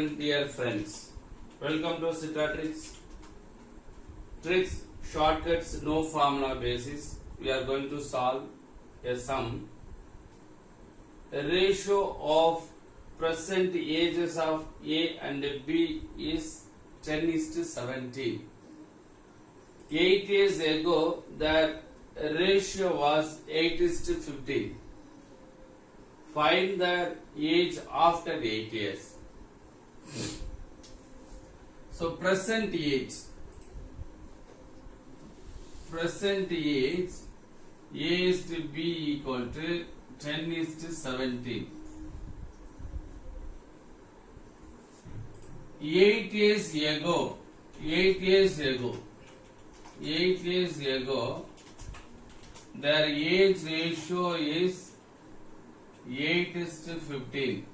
and dear friends, welcome to Citra Tricks. Tricks, shortcuts, no formula basis. We are going to solve a sum. The ratio of present ages of A and B is 10:17. 8 years ago, the ratio was 8:15. Find the age after 8 years. So present age A is to B equal to 10:17. 8 years ago, their age ratio is 8:15.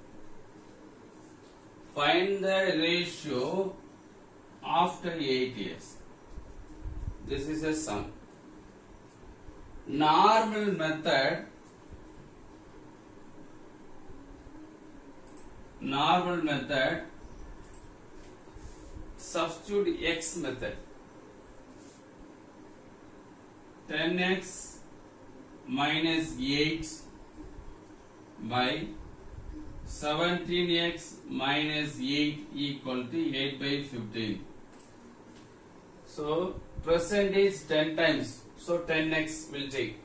Find the ratio after 8 years. This is a sum. Normal method, substitute x method. 10x minus 8 by 17x minus 8 equal to 8 by 15. So present is 10 times. So 10x will take.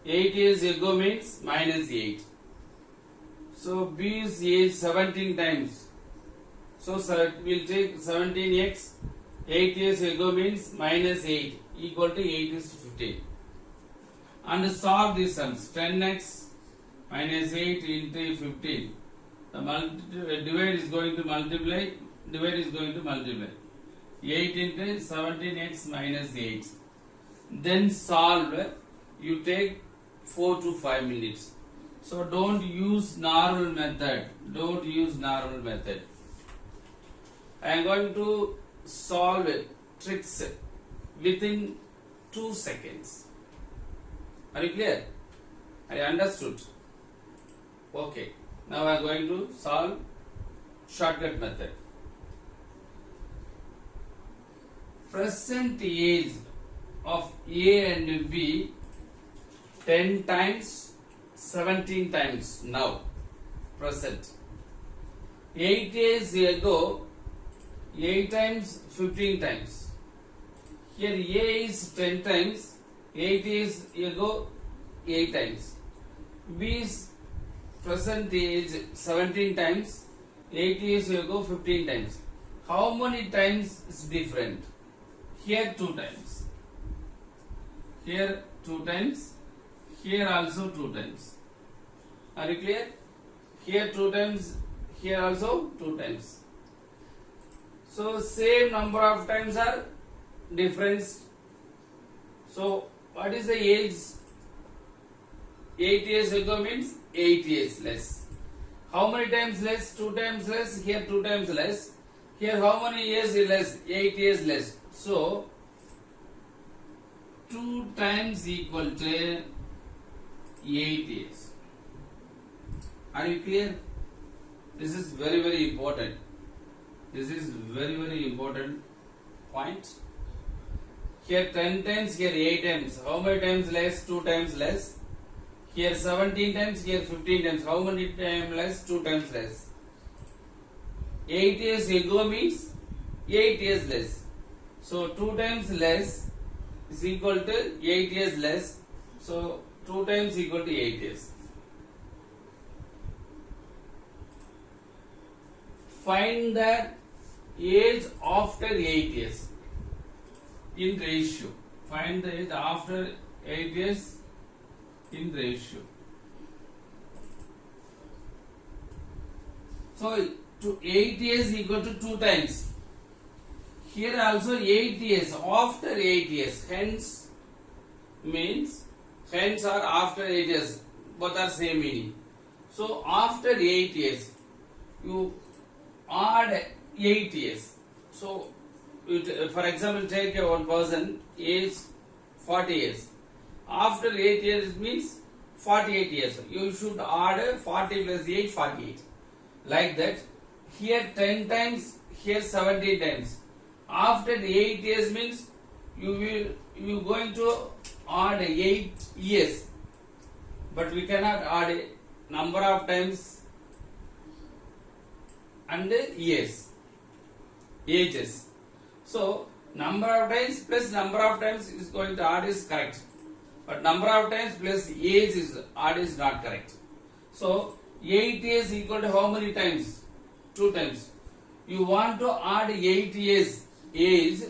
8 years ago means minus 8. So B is age 17 times. So we'll take 17x. 8 years ago means minus 8 equal to 8:15. And solve these sums. 10x minus 8 into 15. The divide is going to multiply. 8 into 17x minus 8. Then solve. You take 4 to 5 minutes. So don't use normal method. I am going to solve tricks within 2 seconds. Are you clear? I understood. Okay. Now I am going to solve shortcut method. Present age of A and B 10 times, 17 times now. Present. 8 years ago, 8 times, 15 times. Here A is 10 times, 8 years ago, 8 times. B is present age 17 times, 8 years ago 15 times. How many times is different? Here 2 times. Here 2 times. Here also 2 times. Are you clear? Here 2 times. Here also 2 times. So same number of times are difference. So what is the age? 8 years ago means 8 years less. How many times less? 2 times less. Here 2 times less. Here how many years less? 8 years less. So 2 times equal to 8 years. Are you clear? This is very, very important. This is very, very important point. Here 10 times, here 8 times. How many times less? 2 times less. Here 17 times, here 15 times. How many times less? 2 times less. 8 years ago means 8 years less. So 2 times less is equal to 8 years less. So 2 times equal to 8 years. Find the age after 8 years in ratio. Find the age after 8 years in ratio. So to 8 years equal to 2 times. Here also 8 years after 8 years. Hence or after 8 years. Both are same meaning. So after 8 years you add 8 years. So for example, take one person age 40 years. After 8 years means 48 years. You should add 40 plus 8, 48. Like that, here 10 times, here 17 times. After 8 years means you going to add 8 years, but we cannot add a number of times and ages. So number of times plus number of times is going to add is correct, but number of times plus age is add is not correct. So 8 years equal to how many times? 2 times. You want to add 8 years age,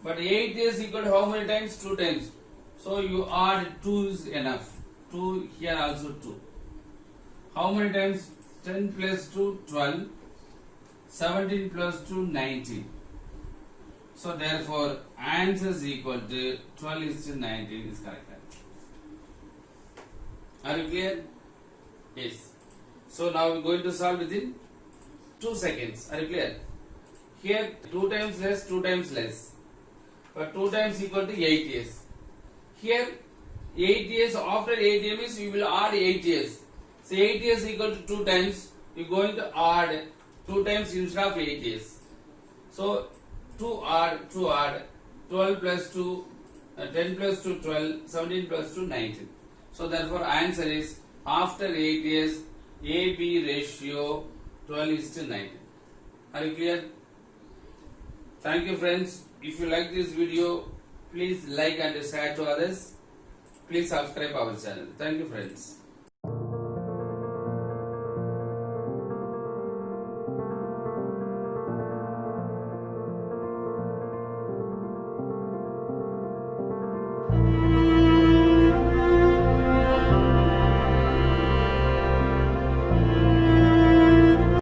but 8 years equal to how many times? 2 times. So you add 2 is enough. 2 here also 2. How many times? 10 plus 2 12. 17 plus 2 19. So therefore answer is equal to 12 is to 19 is correct. Are you clear? Yes. So now we are going to solve within 2 seconds. Are you clear? Here 2 times less, 2 times less. But 2 times equal to 8 years. Here 8 years, after 8 years means you will add 8 years. So 8 years equal to 2 times. You are going to add 2 times instead of 8 years. So 2 add 12 plus 2, 10 plus 2 12, 17 plus 2 19. So therefore answer is after 8 years AB ratio 12 is to 19. Are you clear? Thank you friends. If you like this video, please like and share to others. Please subscribe our channel. Thank you friends.